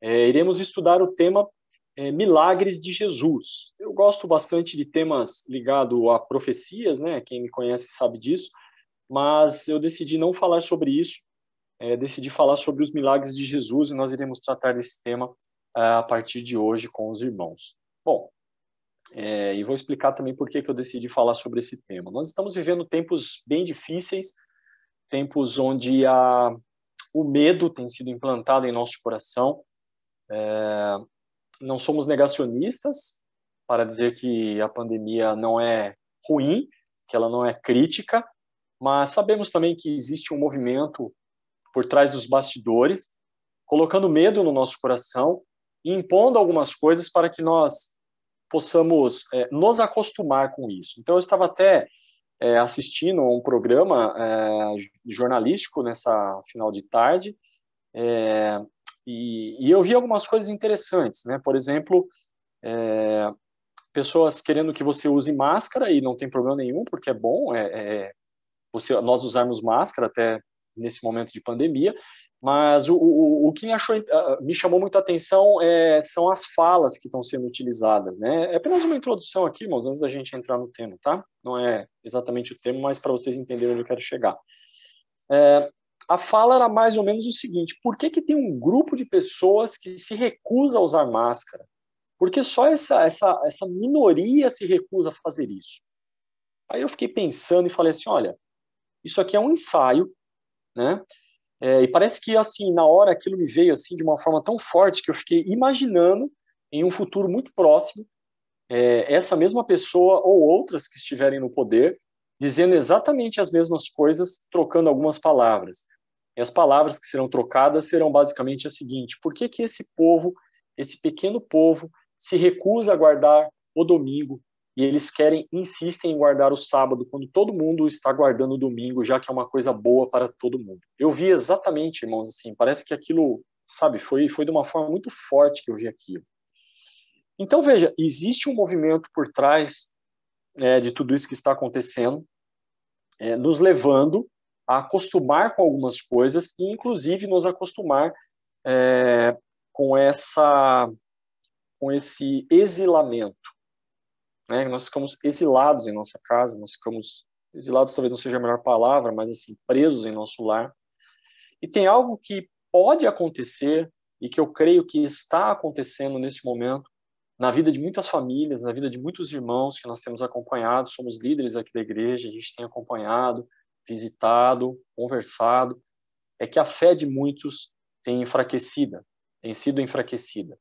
Iremos estudar o tema Milagres de Jesus. Eu gosto bastante de temas ligados a profecias, né? Quem me conhece sabe disso, mas eu decidi não falar sobre isso, decidi falar sobre os milagres de Jesus e nós iremos tratar desse tema a partir de hoje com os irmãos. Bom, e vou explicar também por que eu decidi falar sobre esse tema. Nós estamos vivendo tempos bem difíceis, tempos onde o medo tem sido implantado em nosso coração. Não somos negacionistas para dizer que a pandemia não é ruim, que ela não é crítica, mas sabemos também que existe um movimento por trás dos bastidores, colocando medo no nosso coração e impondo algumas coisas para que nós possamos nos acostumar com isso. Então, eu estava até assistindo a um programa jornalístico nessa final de tarde, e eu vi algumas coisas interessantes, né? Por exemplo, pessoas querendo que você use máscara, e não tem problema nenhum, porque é bom nós usarmos máscara até nesse momento de pandemia, mas o que me chamou muita atenção são as falas que estão sendo utilizadas, né? É apenas uma introdução aqui, irmãos, antes da gente entrar no tema, tá? Não é exatamente o tema, mas para vocês entenderem onde eu quero chegar. A fala era mais ou menos o seguinte: por que tem um grupo de pessoas que se recusa a usar máscara? Por que só essa minoria se recusa a fazer isso? Aí eu fiquei pensando e falei assim, olha, isso aqui é um ensaio, né? E parece que, assim, na hora aquilo me veio assim de uma forma tão forte que eu fiquei imaginando, em um futuro muito próximo, essa mesma pessoa ou outras que estiverem no poder, dizendo exatamente as mesmas coisas, trocando algumas palavras. E as palavras que serão trocadas serão basicamente a seguinte: por que esse povo, esse pequeno povo, se recusa a guardar o domingo, e eles insistem em guardar o sábado, quando todo mundo está guardando o domingo, já que é uma coisa boa para todo mundo? Eu vi exatamente, irmãos, assim, parece que aquilo, sabe, foi de uma forma muito forte que eu vi aquilo. Então, veja, existe um movimento por trás de tudo isso que está acontecendo, nos levando a acostumar com algumas coisas, e inclusive nos acostumar com esse exilamento. Nós ficamos exilados em nossa casa, nós ficamos exilados, talvez não seja a melhor palavra, mas assim, presos em nosso lar. E tem algo que pode acontecer, e que eu creio que está acontecendo nesse momento, na vida de muitas famílias, na vida de muitos irmãos que nós temos acompanhado, somos líderes aqui da igreja, a gente tem acompanhado, visitado, conversado, é que a fé de muitos tem sido enfraquecida.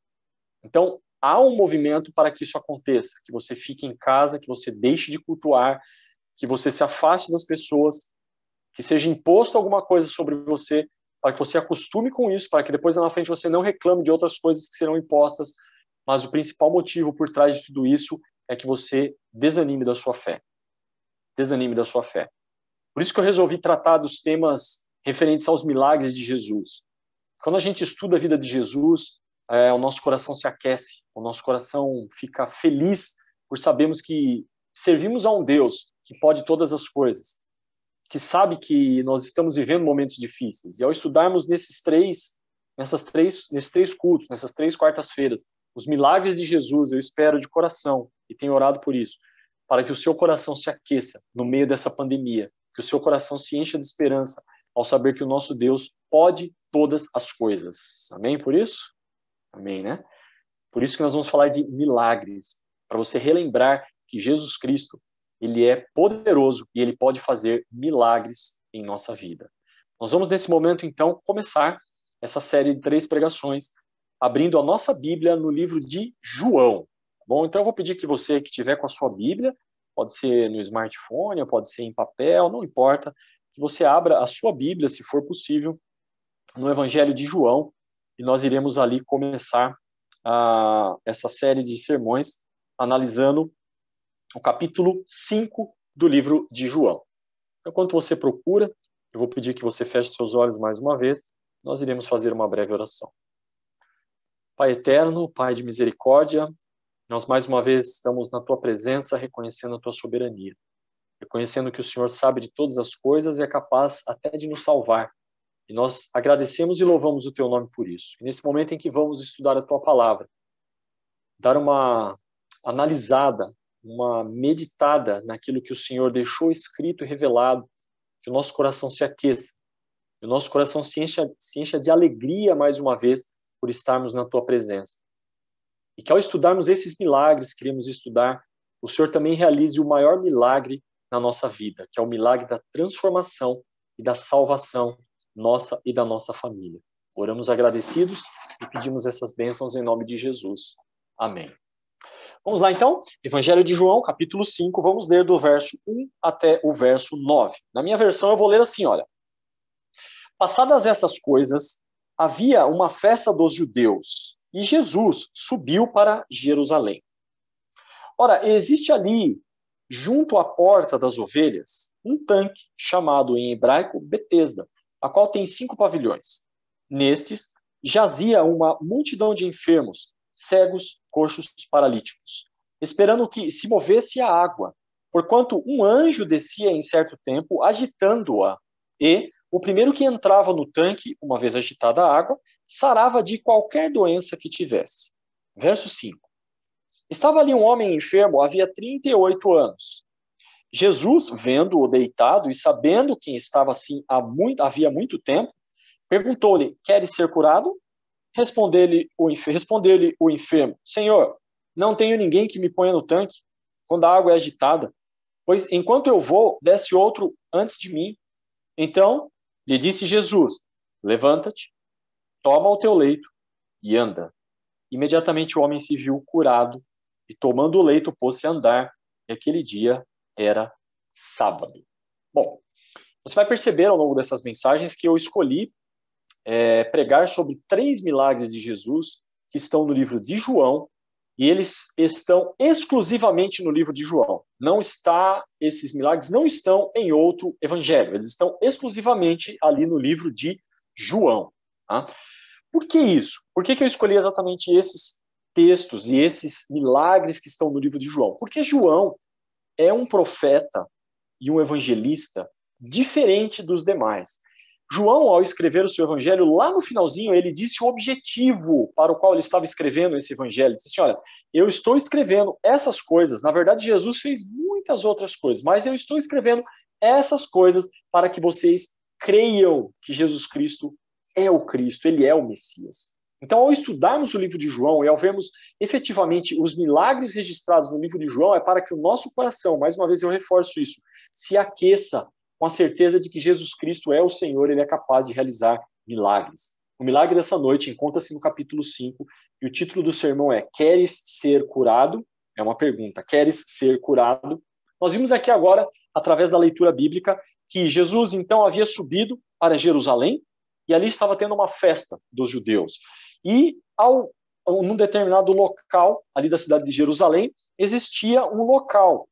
Então, há um movimento para que isso aconteça, que você fique em casa, que você deixe de cultuar, que você se afaste das pessoas, que seja imposto alguma coisa sobre você, para que você acostume com isso, para que depois lá na frente você não reclame de outras coisas que serão impostas, mas o principal motivo por trás de tudo isso é que você desanime da sua fé. Desanime da sua fé. Por isso que eu resolvi tratar dos temas referentes aos milagres de Jesus. Quando a gente estuda a vida de Jesus, o nosso coração se aquece, o nosso coração fica feliz por sabermos que servimos a um Deus que pode todas as coisas, que sabe que nós estamos vivendo momentos difíceis. E ao estudarmos nesses três cultos, nessas 3 quartas-feiras, os milagres de Jesus, eu espero de coração, e tenho orado por isso, para que o seu coração se aqueça no meio dessa pandemia, que o seu coração se encha de esperança ao saber que o nosso Deus pode todas as coisas. Amém por isso? Amém, né? Por isso que nós vamos falar de milagres, para você relembrar que Jesus Cristo, ele é poderoso e ele pode fazer milagres em nossa vida. Nós vamos, nesse momento, então, começar essa série de 3 pregações, abrindo a nossa Bíblia no livro de João. Bom, então eu vou pedir que você que estiver com a sua Bíblia, pode ser no smartphone, pode ser em papel, não importa, que você abra a sua Bíblia, se for possível, no Evangelho de João, e nós iremos ali começar essa série de sermões analisando o capítulo 5 do livro de João. Então, enquanto você procura, eu vou pedir que você feche seus olhos mais uma vez, nós iremos fazer uma breve oração. Pai eterno, Pai de misericórdia, nós mais uma vez estamos na Tua presença, reconhecendo a Tua soberania, reconhecendo que o Senhor sabe de todas as coisas e é capaz até de nos salvar. E nós agradecemos e louvamos o teu nome por isso. E nesse momento em que vamos estudar a tua palavra, dar uma analisada, uma meditada naquilo que o Senhor deixou escrito e revelado, que o nosso coração se aqueça, que o nosso coração se encha de alegria mais uma vez por estarmos na tua presença. E que ao estudarmos esses milagres, queremos estudar, o Senhor também realize o maior milagre na nossa vida, que é o milagre da transformação e da salvação nossa e da nossa família. Oramos agradecidos e pedimos essas bênçãos em nome de Jesus. Amém. Vamos lá então, Evangelho de João, capítulo 5, vamos ler do verso 1 até o verso 9. Na minha versão eu vou ler assim, olha. Passadas essas coisas, havia uma festa dos judeus, e Jesus subiu para Jerusalém. Ora, existe ali, junto à porta das ovelhas, um tanque chamado em hebraico Betesda, a qual tem 5 pavilhões. Nestes jazia uma multidão de enfermos, cegos, coxos, paralíticos, esperando que se movesse a água, porquanto um anjo descia em certo tempo, agitando-a, e o primeiro que entrava no tanque, uma vez agitada a água, sarava de qualquer doença que tivesse. Verso 5. Estava ali um homem enfermo, havia 38 anos. Jesus, vendo-o deitado e sabendo que estava assim havia muito tempo, perguntou-lhe, queres ser curado? Respondeu-lhe o enfermo, Senhor, não tenho ninguém que me ponha no tanque quando a água é agitada, pois enquanto eu vou, desce outro antes de mim. Então lhe disse Jesus, levanta-te, toma o teu leito e anda. Imediatamente o homem se viu curado e tomando o leito pôs-se a andar, e aquele dia era sábado. Bom, você vai perceber ao longo dessas mensagens que eu escolhi pregar sobre 3 milagres de Jesus que estão no livro de João, e eles estão exclusivamente no livro de João. Esses milagres não estão em outro evangelho, eles estão exclusivamente ali no livro de João. Tá? Por que isso? Por que eu escolhi exatamente esses textos e esses milagres que estão no livro de João? Porque João é um profeta e um evangelista diferente dos demais. João, ao escrever o seu evangelho, lá no finalzinho, ele disse o objetivo para o qual ele estava escrevendo esse evangelho. Ele disse assim, olha, eu estou escrevendo essas coisas. Na verdade, Jesus fez muitas outras coisas, mas eu estou escrevendo essas coisas para que vocês creiam que Jesus Cristo é o Cristo, ele é o Messias. Então, ao estudarmos o livro de João e ao vermos efetivamente os milagres registrados no livro de João, é para que o nosso coração, mais uma vez eu reforço isso, se aqueça com a certeza de que Jesus Cristo é o Senhor, ele é capaz de realizar milagres. O milagre dessa noite encontra-se no capítulo 5, e o título do sermão é Queres ser curado? É uma pergunta. Queres ser curado? Nós vimos aqui agora, através da leitura bíblica, que Jesus então havia subido para Jerusalém, e ali estava tendo uma festa dos judeus. E num determinado local, ali da cidade de Jerusalém, existia um local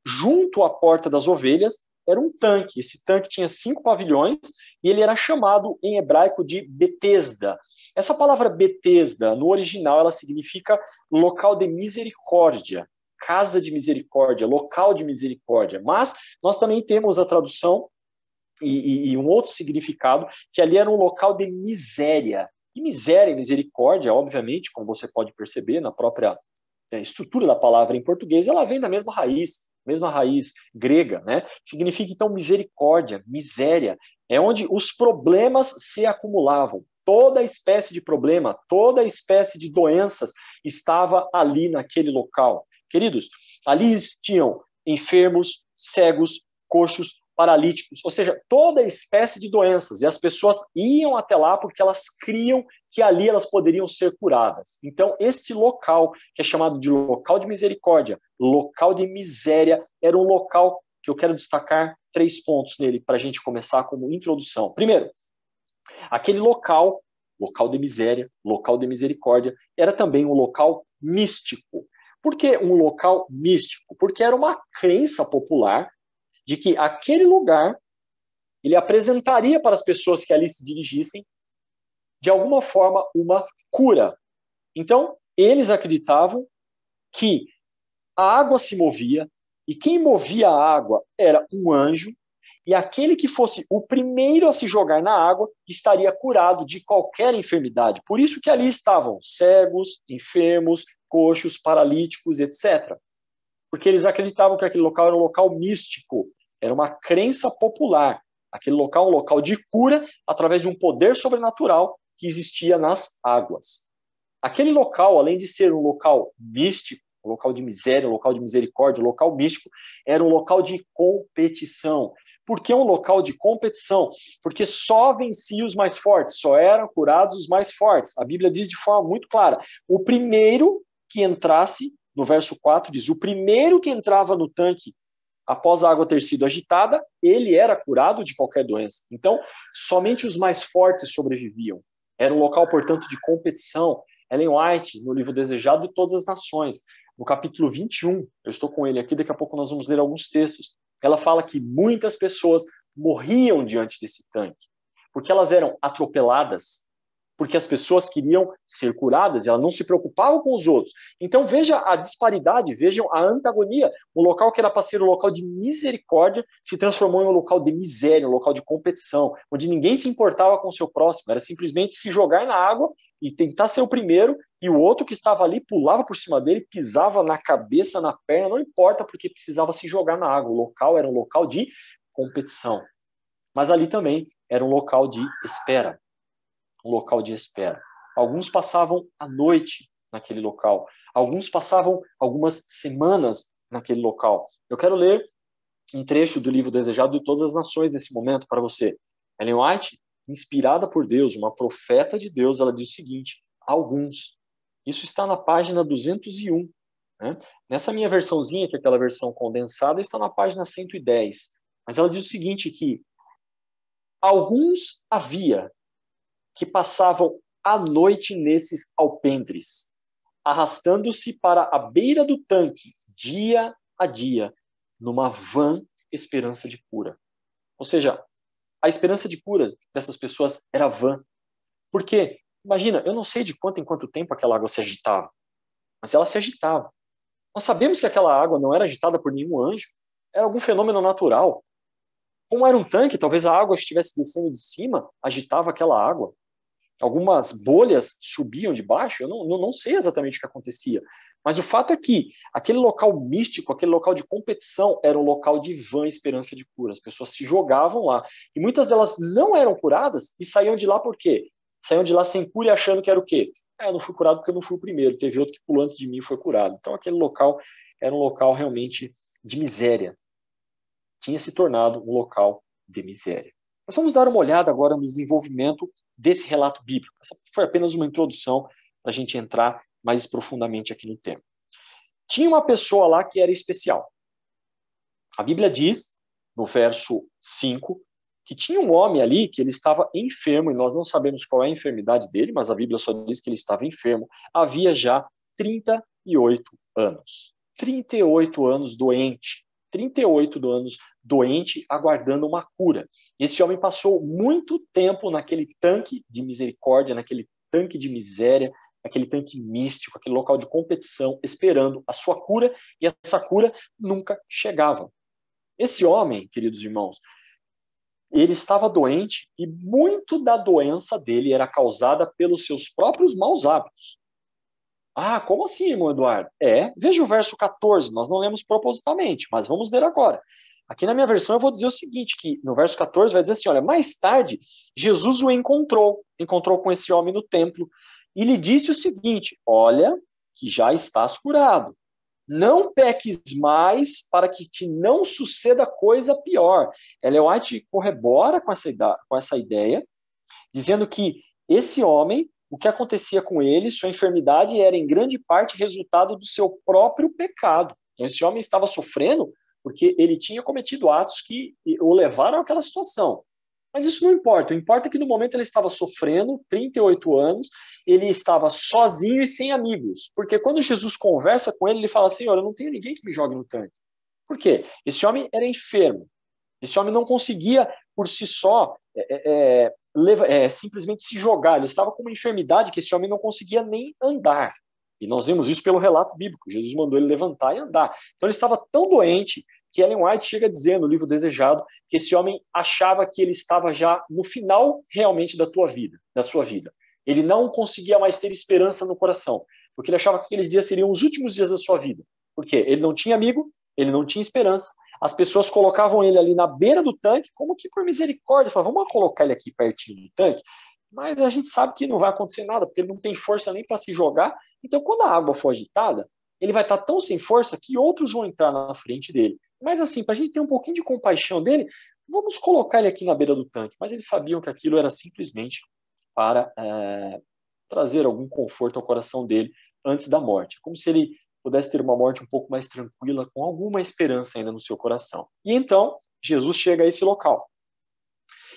junto à porta das ovelhas, era um tanque. Esse tanque tinha 5 pavilhões e ele era chamado em hebraico de Betesda. Essa palavra Betesda, no original, ela significa local de misericórdia, casa de misericórdia, local de misericórdia. Mas nós também temos a tradução e um outro significado, que ali era um local de miséria. E miséria e misericórdia, obviamente, como você pode perceber na própria estrutura da palavra em português, ela vem da mesma raiz grega, né? Significa, então, misericórdia, miséria. É onde os problemas se acumulavam. Toda espécie de problema, toda espécie de doenças estava ali naquele local. Queridos, ali existiam enfermos, cegos, coxos, paralíticos, ou seja, toda espécie de doenças. E as pessoas iam até lá porque elas criam que ali elas poderiam ser curadas. Então, este local, que é chamado de local de misericórdia, local de miséria, era um local que eu quero destacar 3 pontos nele para a gente começar como introdução. Primeiro, aquele local de miséria, local de misericórdia, era também um local místico. Por que um local místico? Porque era uma crença popular de que aquele lugar ele apresentaria para as pessoas que ali se dirigissem, de alguma forma, uma cura. Então, eles acreditavam que a água se movia, e quem movia a água era um anjo, e aquele que fosse o primeiro a se jogar na água estaria curado de qualquer enfermidade. Por isso que ali estavam cegos, enfermos, coxos, paralíticos, etc. Porque eles acreditavam que aquele local era um local místico, era uma crença popular. Aquele local é um local de cura através de um poder sobrenatural que existia nas águas. Aquele local, além de ser um local místico, um local de miséria, um local de misericórdia, um local místico, era um local de competição. Por que um local de competição? Porque só vencia os mais fortes, só eram curados os mais fortes. A Bíblia diz de forma muito clara, o primeiro que entrasse, no verso 4 diz, o primeiro que entrava no tanque após a água ter sido agitada, ele era curado de qualquer doença. Então, somente os mais fortes sobreviviam. Era um local, portanto, de competição. Ellen White, no livro Desejado de Todas as Nações, no capítulo 21, eu estou com ele aqui, daqui a pouco nós vamos ler alguns textos, ela fala que muitas pessoas morriam diante desse tanque, porque elas eram atropeladas, porque as pessoas queriam ser curadas, elas não se preocupavam com os outros. Então veja a disparidade, vejam a antagonia. Um local que era para ser um local de misericórdia se transformou em um local de miséria, um local de competição, onde ninguém se importava com o seu próximo, era simplesmente se jogar na água e tentar ser o primeiro, e o outro que estava ali pulava por cima dele, pisava na cabeça, na perna, não importa, porque precisava se jogar na água. O local era um local de competição. Mas ali também era um local de espera. Um local de espera. Alguns passavam a noite naquele local. Alguns passavam algumas semanas naquele local. Eu quero ler um trecho do livro Desejado de Todas as Nações nesse momento para você. Ellen White, inspirada por Deus, uma profeta de Deus, ela diz o seguinte, alguns. Isso está na página 201. Né? Nessa minha versãozinha, que é aquela versão condensada, está na página 110. Mas ela diz o seguinte, que alguns havia que passavam a noite nesses alpendres, arrastando-se para a beira do tanque, dia a dia, numa vã esperança de cura. Ou seja, a esperança de cura dessas pessoas era vã. Porque, imagina, eu não sei de quanto em quanto tempo aquela água se agitava, mas ela se agitava. Nós sabemos que aquela água não era agitada por nenhum anjo, era algum fenômeno natural. Como era um tanque, talvez a água estivesse descendo de cima, agitava aquela água. Algumas bolhas subiam de baixo, eu não sei exatamente o que acontecia. Mas o fato é que aquele local místico, aquele local de competição, era um local de vã esperança de cura. As pessoas se jogavam lá. E muitas delas não eram curadas e saíam de lá por quê? Saíam de lá sem cura e achando que era o quê? Eu não fui curado porque eu não fui o primeiro. Teve outro que pulou antes de mim e foi curado. Então aquele local era um local realmente de miséria. Tinha se tornado um local de miséria. Nós vamos dar uma olhada agora no desenvolvimento desse relato bíblico. Essa foi apenas uma introdução para a gente entrar mais profundamente aqui no tema. Tinha uma pessoa lá que era especial. A Bíblia diz, no verso 5, que tinha um homem ali que ele estava enfermo, e nós não sabemos qual é a enfermidade dele, mas a Bíblia só diz que ele estava enfermo, havia já 38 anos. 38 anos doente. 38 anos doente, aguardando uma cura. Esse homem passou muito tempo naquele tanque de misericórdia, naquele tanque de miséria, aquele tanque místico, aquele local de competição, esperando a sua cura, e essa cura nunca chegava. Esse homem, queridos irmãos, ele estava doente e muito da doença dele era causada pelos seus próprios maus hábitos. Ah, como assim, irmão Eduardo? Veja o verso 14, nós não lemos propositalmente, mas vamos ler agora. Aqui na minha versão eu vou dizer o seguinte, que no verso 14 vai dizer assim, olha, mais tarde Jesus o encontrou com esse homem no templo e lhe disse o seguinte, olha, que já estás curado. Não peques mais para que te não suceda coisa pior. Ellen White corrobora com essa ideia, dizendo que esse homem, o que acontecia com ele, sua enfermidade era em grande parte resultado do seu próprio pecado. Então esse homem estava sofrendo porque ele tinha cometido atos que o levaram àquela situação. Mas isso não importa. O que importa é que no momento ele estava sofrendo, 38 anos, ele estava sozinho e sem amigos. Porque quando Jesus conversa com ele, ele fala assim, olha, eu não tenho ninguém que me jogue no tanque. Por quê? Esse homem era enfermo. Esse homem não conseguia, por si só, simplesmente se jogar. Ele estava com uma enfermidade que esse homem não conseguia nem andar. E nós vemos isso pelo relato bíblico. Jesus mandou ele levantar e andar. Então ele estava tão doente que Ellen White chega a dizer no livro Desejado que esse homem achava que ele estava já no final realmente da sua vida. Ele não conseguia mais ter esperança no coração, porque ele achava que aqueles dias seriam os últimos dias da sua vida. Porque ele não tinha amigo, ele não tinha esperança, as pessoas colocavam ele ali na beira do tanque, como que por misericórdia, falavam, vamos colocar ele aqui pertinho do tanque, mas a gente sabe que não vai acontecer nada, porque ele não tem força nem para se jogar, então quando a água for agitada, ele vai estar tão sem força que outros vão entrar na frente dele. Mas assim, para a gente ter um pouquinho de compaixão dele, vamos colocar ele aqui na beira do tanque. Mas eles sabiam que aquilo era simplesmente para trazer algum conforto ao coração dele antes da morte. Como se ele pudesse ter uma morte um pouco mais tranquila, com alguma esperança ainda no seu coração. E então, Jesus chega a esse local.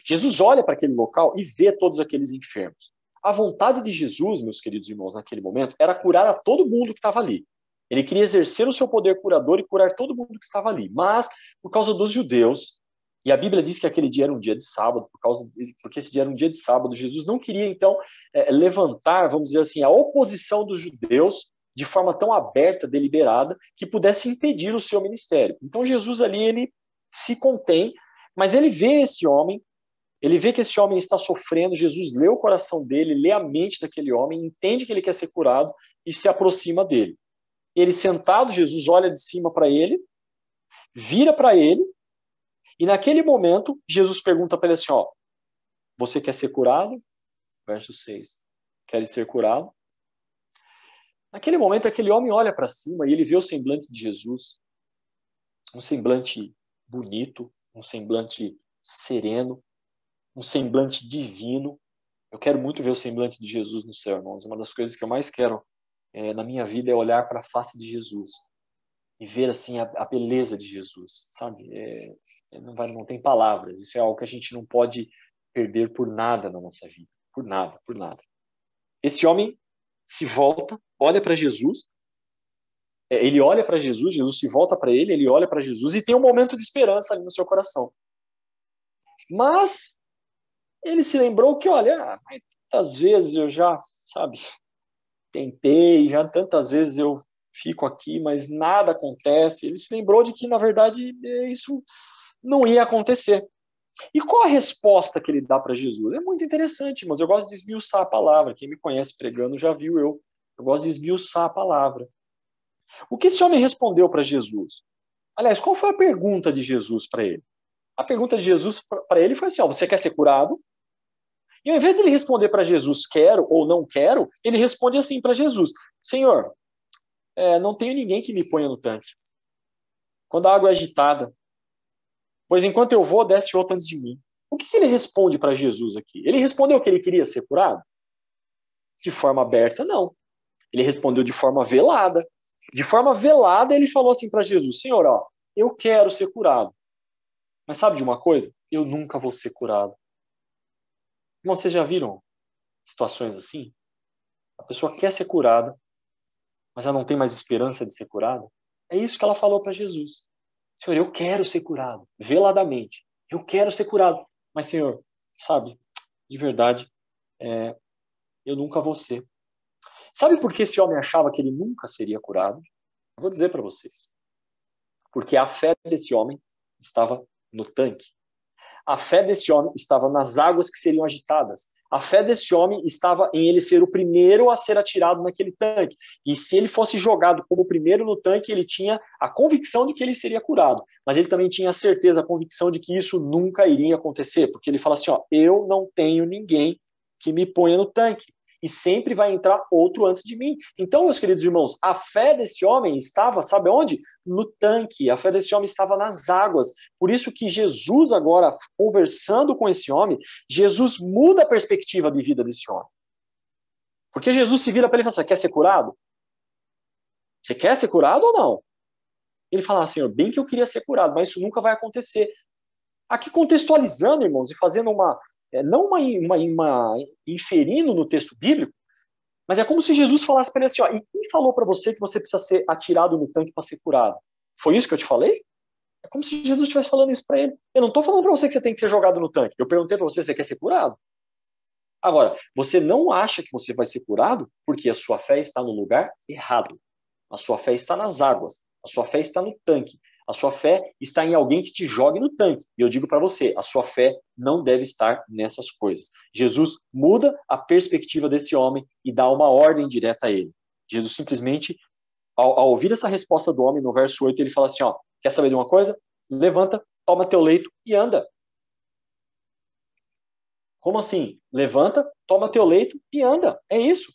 Jesus olha para aquele local e vê todos aqueles enfermos. A vontade de Jesus, meus queridos irmãos, naquele momento, era curar a todo mundo que estava ali. Ele queria exercer o seu poder curador e curar todo mundo que estava ali. Mas, por causa dos judeus, e a Bíblia diz que aquele dia era um dia de sábado, porque esse dia era um dia de sábado, Jesus não queria, então, levantar, vamos dizer assim, a oposição dos judeus de forma tão aberta, deliberada, que pudesse impedir o seu ministério. Então, Jesus ali, ele se contém, mas ele vê esse homem, ele vê que esse homem está sofrendo, Jesus lê o coração dele, lê a mente daquele homem, entende que ele quer ser curado e se aproxima dele. Ele sentado, Jesus olha de cima para ele, vira para ele, e naquele momento, Jesus pergunta para ele assim, ó, você quer ser curado? Verso 6. Quer ser curado? Naquele momento, aquele homem olha para cima e ele vê o semblante de Jesus, um semblante bonito, um semblante sereno, um semblante divino. Eu quero muito ver o semblante de Jesus no céu, irmãos. Uma das coisas que eu mais quero na minha vida é olhar para a face de Jesus e ver assim a beleza de Jesus, sabe? Não tem palavras. Isso é algo que a gente não pode perder por nada na nossa vida, por nada, por nada. Esse homem se volta, olha para Jesus, ele olha para Jesus, Jesus se volta para ele olha para Jesus e tem um momento de esperança ali no seu coração. Mas ele se lembrou que, olha, tantas vezes eu já, sabe, tentei, já tantas vezes eu fico aqui, mas nada acontece. Ele se lembrou de que, na verdade, isso não ia acontecer. E qual a resposta que ele dá para Jesus? É muito interessante, mas eu gosto de esmiuçar a palavra. Quem me conhece pregando já viu eu gosto de esmiuçar a palavra. O que esse homem respondeu para Jesus? Aliás, qual foi a pergunta de Jesus para ele? A pergunta de Jesus para ele foi assim, ó, você quer ser curado? E ao invés de ele responder para Jesus, quero ou não quero, ele responde assim para Jesus, Senhor, não tenho ninguém que me ponha no tanque. Quando a água é agitada, pois enquanto eu vou, desce outro antes de mim. O que ele responde para Jesus aqui? Ele respondeu que ele queria ser curado? De forma aberta, não. Ele respondeu de forma velada. De forma velada, ele falou assim para Jesus, Senhor, ó, eu quero ser curado. Mas sabe de uma coisa? Eu nunca vou ser curado. Irmão, vocês já viram situações assim? A pessoa quer ser curada, mas ela não tem mais esperança de ser curada? É isso que ela falou para Jesus. Senhor, eu quero ser curado, veladamente. Eu quero ser curado. Mas, Senhor, sabe, de verdade, eu nunca vou ser. Sabe por que esse homem achava que ele nunca seria curado? Eu vou dizer para vocês. Porque a fé desse homem estava no tanque. A fé desse homem estava nas águas que seriam agitadas. A fé desse homem estava em ele ser o primeiro a ser atirado naquele tanque. E se ele fosse jogado como o primeiro no tanque, ele tinha a convicção de que ele seria curado. Mas ele também tinha a certeza, a convicção de que isso nunca iria acontecer. Porque ele fala assim, ó, eu não tenho ninguém que me ponha no tanque. E sempre vai entrar outro antes de mim. Então, meus queridos irmãos, a fé desse homem estava, sabe onde? No tanque. A fé desse homem estava nas águas. Por isso que Jesus agora, conversando com esse homem, Jesus muda a perspectiva de vida desse homem. Porque Jesus se vira para ele e fala assim, quer ser curado? Você quer ser curado ou não? Ele fala assim, bem que eu queria ser curado, mas isso nunca vai acontecer. Aqui contextualizando, irmãos, e fazendo não inferindo no texto bíblico, mas é como se Jesus falasse para ele assim, ó, e quem falou para você que você precisa ser atirado no tanque para ser curado? Foi isso que eu te falei? É como se Jesus estivesse falando isso para ele. Eu não estou falando para você que você tem que ser jogado no tanque. Eu perguntei para você, você quer ser curado? Agora, você não acha que você vai ser curado porque a sua fé está no lugar errado. A sua fé está nas águas. A sua fé está no tanque. A sua fé está em alguém que te jogue no tanque. E eu digo para você, a sua fé não deve estar nessas coisas. Jesus muda a perspectiva desse homem e dá uma ordem direta a ele. Jesus simplesmente, ao ouvir essa resposta do homem, no verso 8, ele fala assim, ó, quer saber de uma coisa? Levanta, toma teu leito e anda. Como assim? Levanta, toma teu leito e anda. É isso.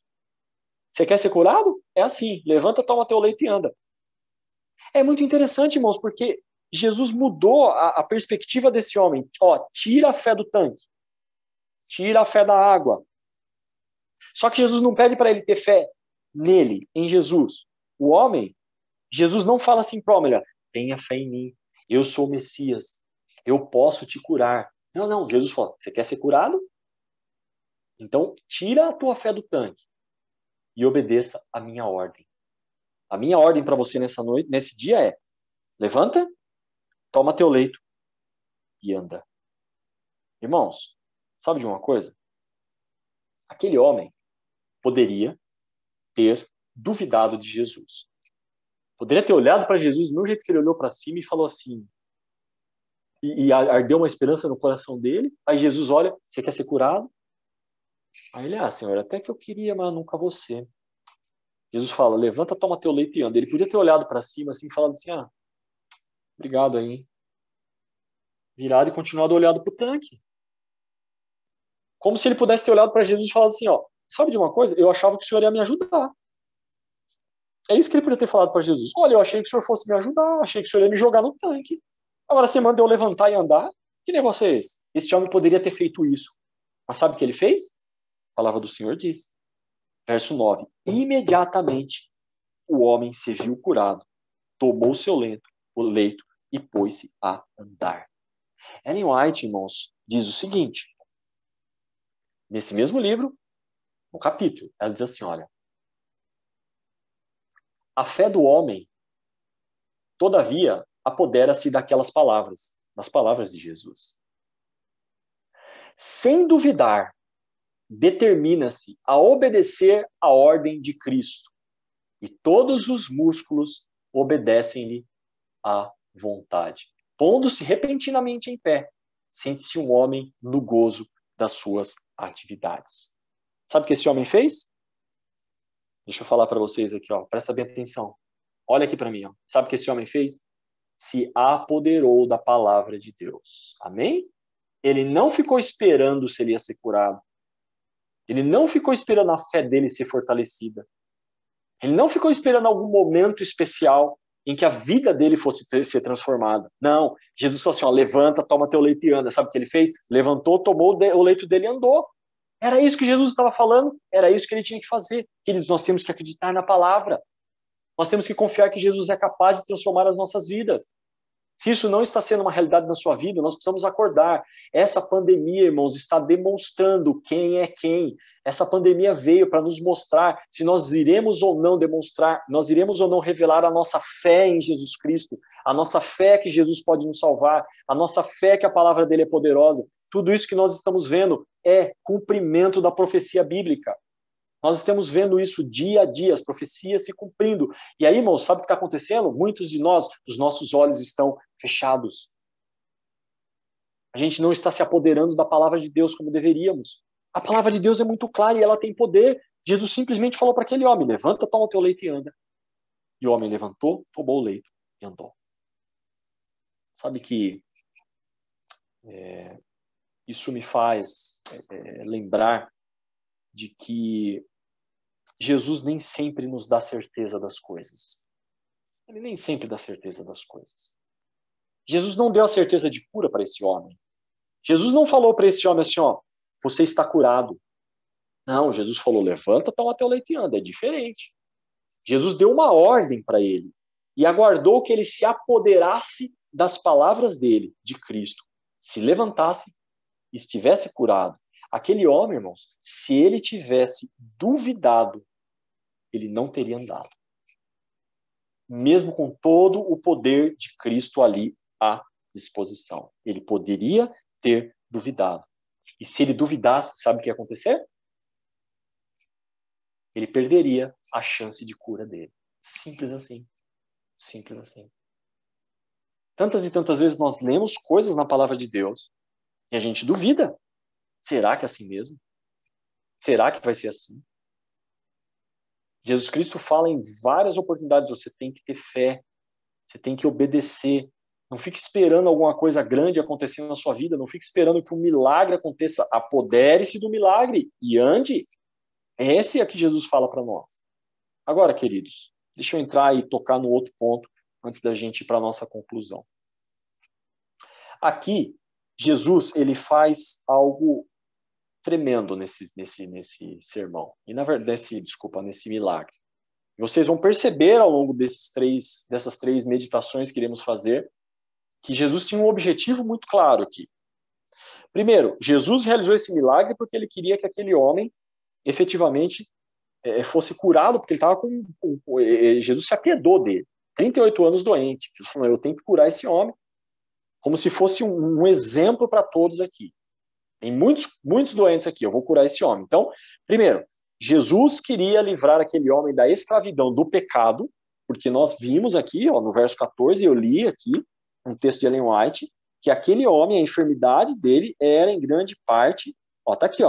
Você quer ser curado? É assim. Levanta, toma teu leito e anda. É muito interessante, irmãos, porque Jesus mudou a perspectiva desse homem. Ó, tira a fé do tanque. Tira a fé da água. Só que Jesus não pede para ele ter fé nele, em Jesus. O homem, Jesus não fala assim para o homem, olha, tenha fé em mim. Eu sou o Messias. Eu posso te curar. Não, não. Jesus fala, você quer ser curado? Então, tira a tua fé do tanque e obedeça a minha ordem. A minha ordem para você nessa noite, nesse dia é: levanta, toma teu leito e anda. Irmãos, sabe de uma coisa? Aquele homem poderia ter duvidado de Jesus. Poderia ter olhado para Jesus do mesmo jeito que ele olhou para cima e falou assim, e ardeu uma esperança no coração dele. Aí Jesus olha, você quer ser curado? Aí ele, Senhor, até que eu queria, mas nunca você. Jesus fala, levanta, toma teu leito e anda. Ele podia ter olhado para cima assim e falado assim, obrigado aí. Virado e continuado olhado para o tanque. Como se ele pudesse ter olhado para Jesus e falado assim, sabe de uma coisa? Eu achava que o Senhor ia me ajudar. É isso que ele podia ter falado para Jesus. Olha, eu achei que o Senhor fosse me ajudar, achei que o Senhor ia me jogar no tanque. Agora você manda eu levantar e andar? Que negócio é esse? Esse homem poderia ter feito isso. Mas sabe o que ele fez? A palavra do Senhor diz. Verso 9. Imediatamente o homem se viu curado, tomou o leito e pôs-se a andar. Ellen White, irmãos, diz o seguinte. Nesse mesmo livro, no capítulo, ela diz assim, olha, a fé do homem, todavia, apodera-se daquelas palavras, das palavras de Jesus. Sem duvidar, determina-se a obedecer à ordem de Cristo, e todos os músculos obedecem-lhe à vontade. Pondo-se repentinamente em pé, sente-se um homem no gozo das suas atividades. Sabe o que esse homem fez? Deixa eu falar para vocês aqui, presta bem atenção. Olha aqui para mim, sabe o que esse homem fez? Se apoderou da palavra de Deus. Amém? Ele não ficou esperando se ele ia ser curado. Ele não ficou esperando a fé dele ser fortalecida. Ele não ficou esperando algum momento especial em que a vida dele fosse ser transformada. Não. Jesus falou assim, levanta, toma teu leito e anda. Sabe o que ele fez? Levantou, tomou o leito dele e andou. Era isso que Jesus estava falando. Era isso que ele tinha que fazer. Queridos, nós temos que acreditar na palavra. Nós temos que confiar que Jesus é capaz de transformar as nossas vidas. Se isso não está sendo uma realidade na sua vida, nós precisamos acordar. Essa pandemia, irmãos, está demonstrando quem é quem. Essa pandemia veio para nos mostrar se nós iremos ou não demonstrar, nós iremos ou não revelar a nossa fé em Jesus Cristo, a nossa fé que Jesus pode nos salvar, a nossa fé que a palavra dele é poderosa. Tudo isso que nós estamos vendo é cumprimento da profecia bíblica. Nós estamos vendo isso dia a dia, as profecias se cumprindo. E aí, irmãos, sabe o que está acontecendo? Muitos de nós, os nossos olhos estão fechados. A gente não está se apoderando da palavra de Deus como deveríamos. A palavra de Deus é muito clara e ela tem poder. Jesus simplesmente falou para aquele homem, levanta, toma o teu leito e anda. E o homem levantou, tomou o leito e andou. Sabe que isso me faz lembrar de que Jesus nem sempre nos dá certeza das coisas. Ele nem sempre dá certeza das coisas. Jesus não deu a certeza de cura para esse homem. Jesus não falou para esse homem assim, você está curado. Não, Jesus falou, levanta, toma teu leite e anda. É diferente. Jesus deu uma ordem para ele e aguardou que ele se apoderasse das palavras dele, de Cristo, se levantasse e estivesse curado. Aquele homem, irmãos, se ele tivesse duvidado, ele não teria andado. Mesmo com todo o poder de Cristo ali à disposição. Ele poderia ter duvidado. E se ele duvidasse, sabe o que ia acontecer? Ele perderia a chance de cura dele. Simples assim. Simples assim. Tantas e tantas vezes nós lemos coisas na palavra de Deus e a gente duvida. Será que é assim mesmo? Será que vai ser assim? Jesus Cristo fala em várias oportunidades, você tem que ter fé, você tem que obedecer. Não fique esperando alguma coisa grande acontecer na sua vida, não fique esperando que um milagre aconteça. Apodere-se do milagre e ande. Esse é o que Jesus fala para nós. Agora, queridos, deixa eu entrar e tocar no outro ponto antes da gente ir para a nossa conclusão. Aqui, Jesus ele faz algo tremendo nesse sermão. E, na verdade, nesse milagre. Vocês vão perceber ao longo dessas três meditações que iremos fazer que Jesus tinha um objetivo muito claro aqui. Primeiro, Jesus realizou esse milagre porque ele queria que aquele homem efetivamente fosse curado, porque ele estava Jesus se apiedou dele. 38 anos doente. Jesus falou, eu tenho que curar esse homem, como se fosse um exemplo para todos aqui. Tem muitos doentes aqui, eu vou curar esse homem. Então, primeiro, Jesus queria livrar aquele homem da escravidão do pecado, porque nós vimos aqui, no verso 14, eu li aqui, um texto de Ellen White, que aquele homem, a enfermidade dele era em grande parte, tá aqui,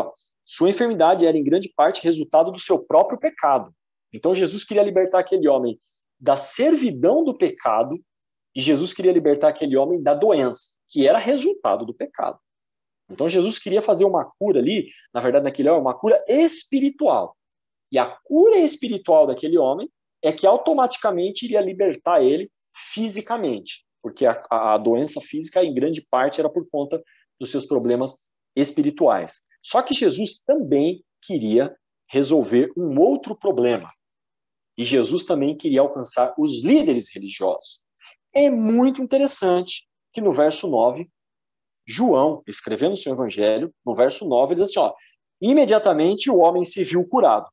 sua enfermidade era em grande parte resultado do seu próprio pecado. Então, Jesus queria libertar aquele homem da servidão do pecado e Jesus queria libertar aquele homem da doença, que era resultado do pecado. Então, Jesus queria fazer uma cura ali, na verdade, naquele homem, uma cura espiritual. E a cura espiritual daquele homem é que automaticamente iria libertar ele fisicamente, porque a doença física, em grande parte, era por conta dos seus problemas espirituais. Só que Jesus também queria resolver um outro problema. E Jesus também queria alcançar os líderes religiosos. É muito interessante que no verso 9, João, escrevendo o seu evangelho, no verso 9, ele diz assim, imediatamente o homem se viu curado.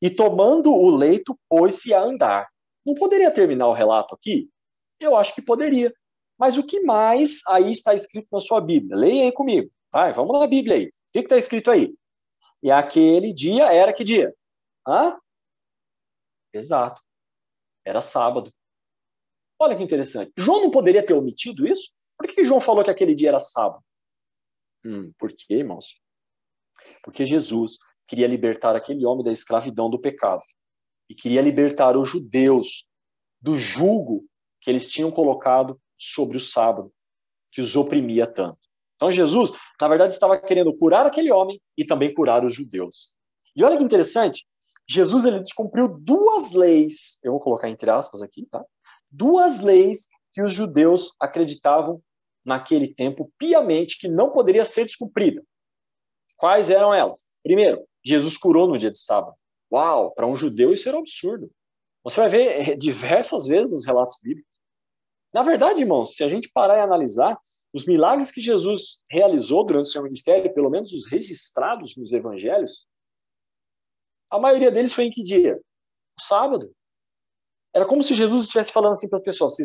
E tomando o leito, pôs-se a andar. Não poderia terminar o relato aqui? Eu acho que poderia. Mas o que mais aí está escrito na sua Bíblia? Leia aí comigo. Vai, vamos na Bíblia aí. O que está escrito aí? E aquele dia era que dia? Exato. Era sábado. Olha que interessante. João não poderia ter omitido isso? Por que João falou que aquele dia era sábado? Por quê, irmãos? Porque Jesus queria libertar aquele homem da escravidão do pecado. E queria libertar os judeus do jugo que eles tinham colocado sobre o sábado, que os oprimia tanto. Então Jesus, na verdade, estava querendo curar aquele homem e também curar os judeus. E olha que interessante, Jesus ele descumpriu duas leis, eu vou colocar entre aspas aqui, tá? Duas leis que os judeus acreditavam naquele tempo piamente que não poderia ser descumprida. Quais eram elas? Primeiro, Jesus curou no dia de sábado. Uau, para um judeu isso era um absurdo. Você vai ver diversas vezes nos relatos bíblicos. Na verdade, irmãos, se a gente parar e analisar, os milagres que Jesus realizou durante o seu ministério, pelo menos os registrados nos evangelhos, a maioria deles foi em que dia? O sábado. Era como se Jesus estivesse falando assim para as pessoas,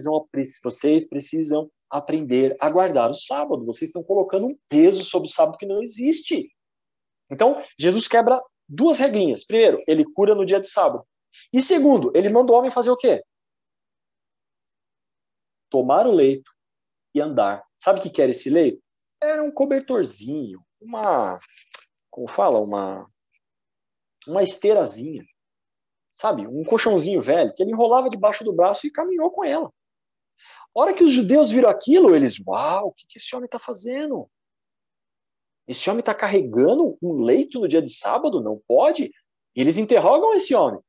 vocês precisam aprender a guardar o sábado, vocês estão colocando um peso sobre o sábado que não existe. Então, Jesus quebra duas regrinhas. Primeiro, ele cura no dia de sábado. E segundo, ele manda o homem fazer o quê? Tomar o leito e andar. Sabe o que era esse leito? Era um cobertorzinho, como fala, uma esteirazinha, sabe? Um colchãozinho velho, que ele enrolava debaixo do braço e caminhou com ela. A hora que os judeus viram aquilo, eles, uau, o que esse homem está fazendo? Esse homem está carregando um leito no dia de sábado? Não pode? E eles interrogam esse homem.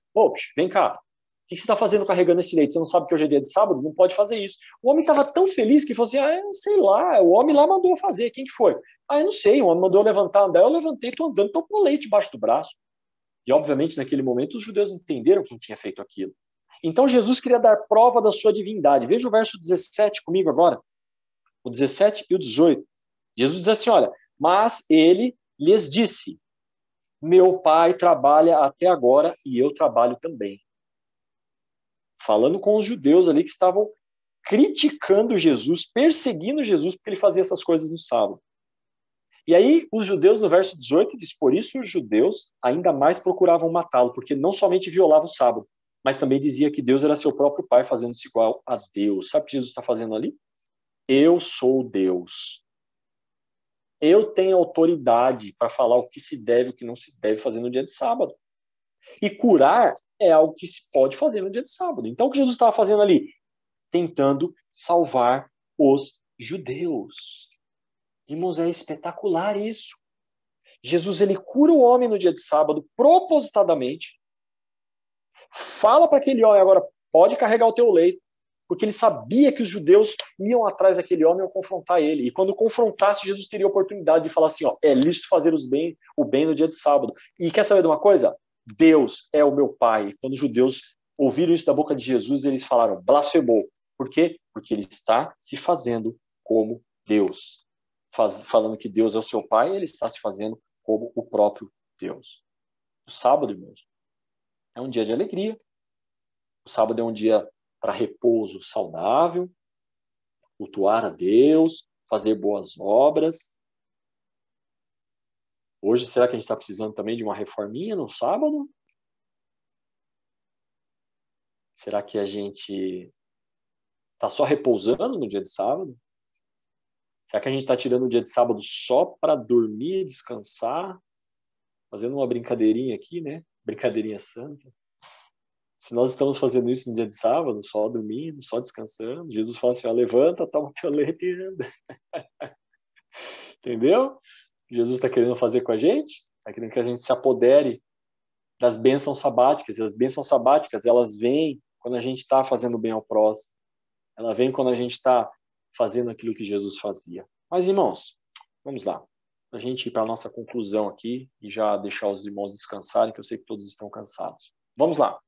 Vem cá, o que você está fazendo carregando esse leito? Você não sabe que hoje é dia de sábado? Não pode fazer isso. O homem estava tão feliz que falou assim, eu sei lá, o homem lá mandou eu fazer, quem que foi? Eu não sei, o homem mandou eu levantar, andar, eu levantei, estou andando, estou com o leite debaixo do braço. E obviamente naquele momento os judeus entenderam quem tinha feito aquilo. Então Jesus queria dar prova da sua divindade. Veja o verso 17 comigo agora. O 17 e o 18. Jesus diz assim, olha, mas ele lhes disse, meu pai trabalha até agora e eu trabalho também. Falando com os judeus ali que estavam criticando Jesus, perseguindo Jesus, porque ele fazia essas coisas no sábado. E aí, os judeus, no verso 18, diz, por isso os judeus ainda mais procuravam matá-lo, porque não somente violava o sábado, mas também dizia que Deus era seu próprio Pai, fazendo-se igual a Deus. Sabe o que Jesus está fazendo ali? Eu sou Deus. Eu tenho autoridade para falar o que se deve e o que não se deve fazer no dia de sábado. E curar é algo que se pode fazer no dia de sábado. Então, o que Jesus estava fazendo ali? Tentando salvar os judeus. Irmãos, é espetacular isso. Jesus, ele cura o homem no dia de sábado, propositadamente. Fala para aquele homem, agora pode carregar o teu leito, porque ele sabia que os judeus iam atrás daquele homem ao confrontar ele. E quando confrontasse, Jesus teria a oportunidade de falar assim, ó, é lícito fazer o bem no dia de sábado. E quer saber de uma coisa? Deus é o meu Pai. E quando os judeus ouviram isso da boca de Jesus, eles falaram, blasfemou. Por quê? Porque ele está se fazendo como Deus. Falando que Deus é o seu Pai, ele está se fazendo como o próprio Deus. O sábado, irmãos, é um dia de alegria. O sábado é um dia para repouso saudável, cultuar a Deus, fazer boas obras. Hoje, será que a gente está precisando também de uma reforminha no sábado? Será que a gente está só repousando no dia de sábado? Será que a gente está tirando o dia de sábado só para dormir, descansar? Fazendo uma brincadeirinha aqui, né? Brincadeirinha santa. Se nós estamos fazendo isso no dia de sábado, só dormindo, só descansando, Jesus fala assim, ó, levanta, toma teu leite e anda. Entendeu? O que Jesus está querendo fazer com a gente? Está querendo que a gente se apodere das bênçãos sabáticas. E as bênçãos sabáticas, elas vêm quando a gente está fazendo bem ao próximo. Ela vem quando a gente está fazendo aquilo que Jesus fazia. Mas, irmãos, vamos lá. Para a gente ir para a nossa conclusão aqui e já deixar os irmãos descansarem, que eu sei que todos estão cansados. Vamos lá.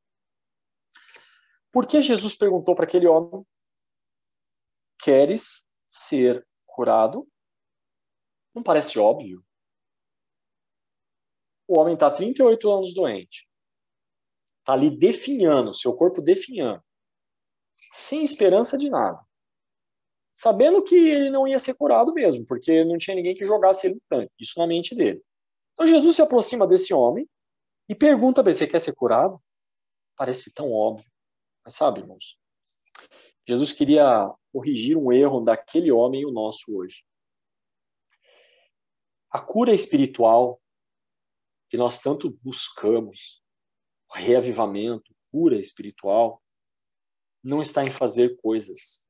Por que Jesus perguntou para aquele homem, queres ser curado? Não parece óbvio? O homem está 38 anos doente. Está ali definhando, seu corpo definhando. Sem esperança de nada. Sabendo que ele não ia ser curado mesmo, porque não tinha ninguém que jogasse ele no tanque. Isso na mente dele. Então Jesus se aproxima desse homem e pergunta para ele, você quer ser curado? Parece tão óbvio. Mas sabe, irmãos, Jesus queria corrigir um erro daquele homem e o nosso hoje. A cura espiritual que nós tanto buscamos, o reavivamento, cura espiritual, não está em fazer coisas.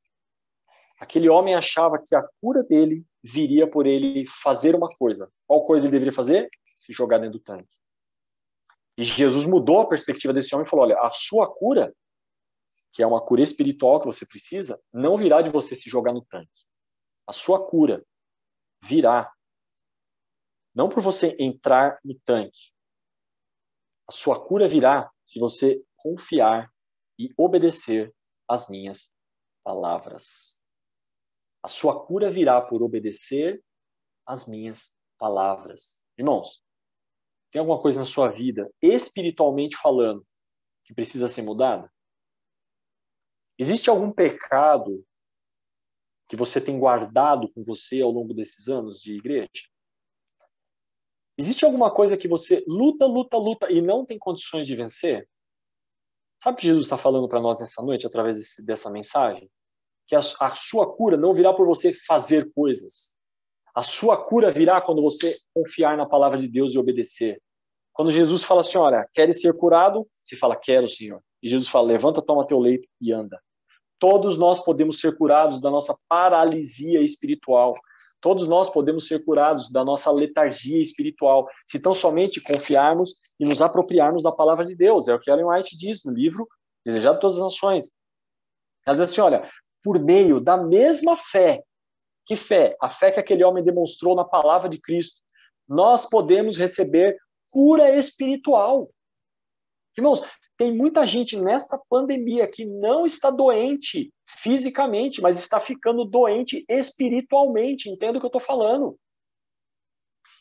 Aquele homem achava que a cura dele viria por ele fazer uma coisa. Qual coisa ele deveria fazer? Se jogar dentro do tanque. E Jesus mudou a perspectiva desse homem e falou, olha, a sua cura, que é uma cura espiritual que você precisa, não virá de você se jogar no tanque. A sua cura virá não por você entrar no tanque. A sua cura virá se você confiar e obedecer às minhas palavras. A sua cura virá por obedecer às minhas palavras. Irmãos, tem alguma coisa na sua vida, espiritualmente falando, que precisa ser mudada? Existe algum pecado que você tem guardado com você ao longo desses anos de igreja? Existe alguma coisa que você luta e não tem condições de vencer? Sabe o que Jesus está falando para nós nessa noite, através dessa mensagem? Que a sua cura não virá por você fazer coisas. A sua cura virá quando você confiar na palavra de Deus e obedecer. Quando Jesus fala assim, olha, queres ser curado? Você fala, quero, Senhor. E Jesus fala, levanta, toma teu leito e anda. Todos nós podemos ser curados da nossa paralisia espiritual. Todos nós podemos ser curados da nossa letargia espiritual, se tão somente confiarmos e nos apropriarmos da palavra de Deus. É o que Ellen White diz no livro Desejado de Todas as Nações. Ela diz assim, olha, por meio da mesma fé, que fé? A fé que aquele homem demonstrou na palavra de Cristo, nós podemos receber cura espiritual. Irmãos, tem muita gente nesta pandemia que não está doente fisicamente, mas está ficando doente espiritualmente. Entenda o que eu estou falando.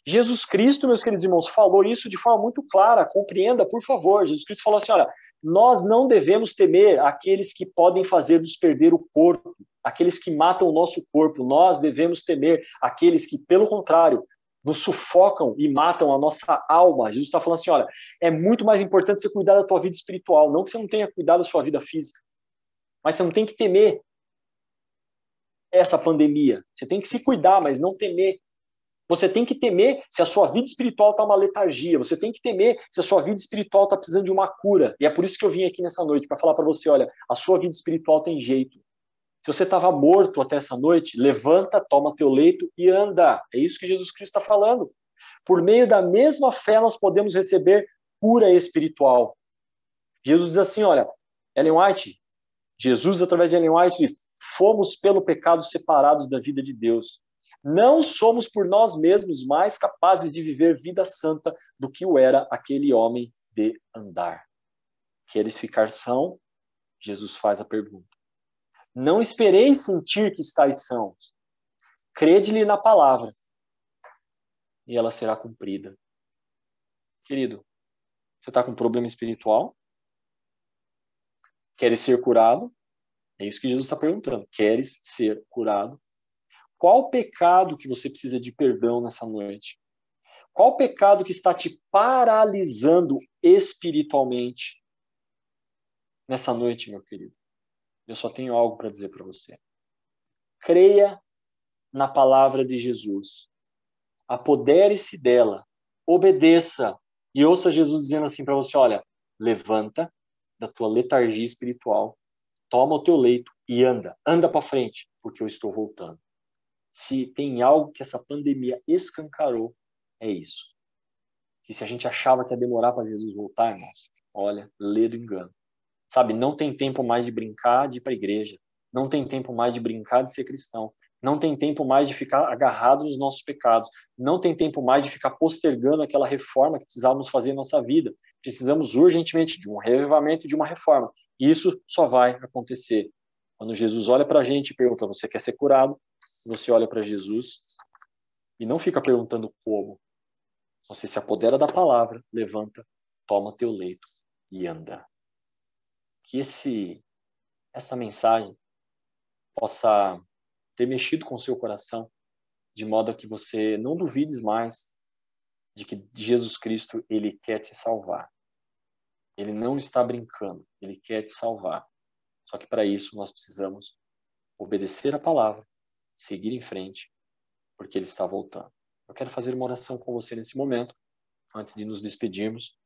Jesus Cristo, meus queridos irmãos, falou isso de forma muito clara. Compreenda, por favor. Jesus Cristo falou assim, olha, nós não devemos temer aqueles que podem fazer-nos perder o corpo, aqueles que matam o nosso corpo. Nós devemos temer aqueles que, pelo contrário, nos sufocam e matam a nossa alma. Jesus está falando assim, olha, é muito mais importante você cuidar da tua vida espiritual, não que você não tenha cuidado da sua vida física, mas você não tem que temer essa pandemia. Você tem que se cuidar, mas não temer. Você tem que temer se a sua vida espiritual está uma letargia. Você tem que temer se a sua vida espiritual está precisando de uma cura. E é por isso que eu vim aqui nessa noite, para falar para você, olha, a sua vida espiritual tem jeito. Se você estava morto até essa noite, levanta, toma teu leito e anda. É isso que Jesus Cristo está falando. Por meio da mesma fé, nós podemos receber cura espiritual. Jesus diz assim, olha, Ellen White, Jesus, através de Ellen White, diz, fomos pelo pecado separados da vida de Deus. Não somos por nós mesmos mais capazes de viver vida santa do que o era aquele homem de andar. Queres ficar são? Jesus faz a pergunta. Não espereis sentir que estáis sãos. Crede-lhe na palavra e ela será cumprida. Querido, você está com um problema espiritual? Queres ser curado? É isso que Jesus está perguntando. Queres ser curado? Qual pecado que você precisa de perdão nessa noite? Qual pecado que está te paralisando espiritualmente nessa noite, meu querido? Eu só tenho algo para dizer para você. Creia na palavra de Jesus. Apodere-se dela. Obedeça. E ouça Jesus dizendo assim para você, olha, levanta da tua letargia espiritual, toma o teu leito e anda. Anda para frente, porque eu estou voltando. Se tem algo que essa pandemia escancarou, é isso. Que se a gente achava que ia demorar para Jesus voltar, irmãos, olha, lê do engano. Sabe, não tem tempo mais de brincar de ir para a igreja. Não tem tempo mais de brincar de ser cristão. Não tem tempo mais de ficar agarrado nos nossos pecados. Não tem tempo mais de ficar postergando aquela reforma que precisávamos fazer em nossa vida. Precisamos urgentemente de um reavivamento e de uma reforma. E isso só vai acontecer quando Jesus olha para a gente e pergunta, você quer ser curado? Você olha para Jesus e não fica perguntando como. Você se apodera da palavra, levanta, toma teu leito e anda. Que essa mensagem possa ter mexido com o seu coração, de modo a que você não duvides mais de que Jesus Cristo, ele quer te salvar. Ele não está brincando, ele quer te salvar. Só que para isso nós precisamos obedecer a palavra, seguir em frente, porque ele está voltando. Eu quero fazer uma oração com você nesse momento, antes de nos despedirmos.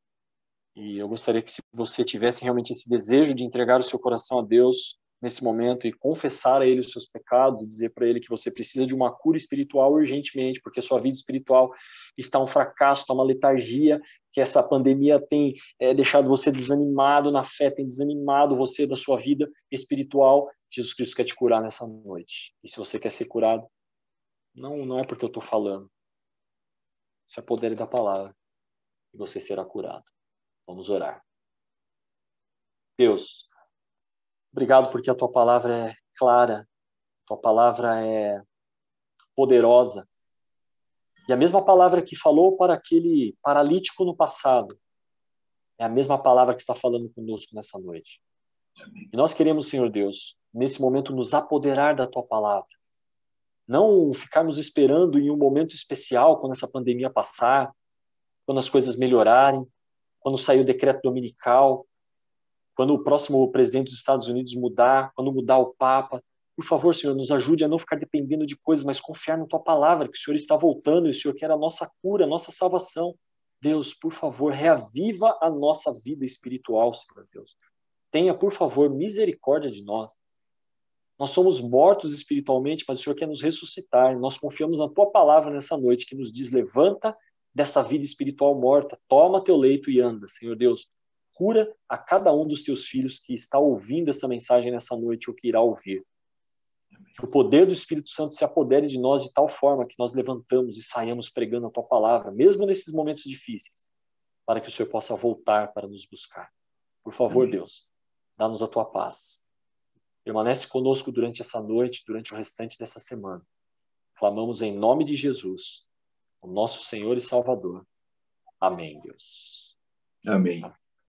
E eu gostaria que, se você tivesse realmente esse desejo de entregar o seu coração a Deus nesse momento e confessar a Ele os seus pecados e dizer para Ele que você precisa de uma cura espiritual urgentemente, porque sua vida espiritual está um fracasso, está uma letargia, que essa pandemia tem deixado você desanimado na fé, tem desanimado você da sua vida espiritual. Jesus Cristo quer te curar nessa noite. E se você quer ser curado, não é porque eu estou falando. Se apodere da palavra e você será curado. Vamos orar. Deus, obrigado porque a tua palavra é clara, a tua palavra é poderosa. E a mesma palavra que falou para aquele paralítico no passado é a mesma palavra que está falando conosco nessa noite. E nós queremos, Senhor Deus, nesse momento nos apoderar da tua palavra. Não ficarmos esperando em um momento especial, quando essa pandemia passar, quando as coisas melhorarem, quando sair o decreto dominical, quando o próximo presidente dos Estados Unidos mudar, quando mudar o Papa. Por favor, Senhor, nos ajude a não ficar dependendo de coisas, mas confiar na tua palavra, que o Senhor está voltando e o Senhor quer a nossa cura, a nossa salvação. Deus, por favor, reaviva a nossa vida espiritual, Senhor Deus. Tenha, por favor, misericórdia de nós. Nós somos mortos espiritualmente, mas o Senhor quer nos ressuscitar. Nós confiamos na tua palavra nessa noite, que nos diz, levanta dessa vida espiritual morta, toma teu leito e anda, Senhor Deus. Cura a cada um dos teus filhos que está ouvindo essa mensagem nessa noite ou que irá ouvir. Que o poder do Espírito Santo se apodere de nós de tal forma que nós levantamos e saiamos pregando a tua palavra, mesmo nesses momentos difíceis, para que o Senhor possa voltar para nos buscar. Por favor, Deus, dá-nos a tua paz. Permanece conosco durante essa noite, durante o restante dessa semana. Clamamos em nome de Jesus, o nosso Senhor e Salvador. Amém, Deus. Amém.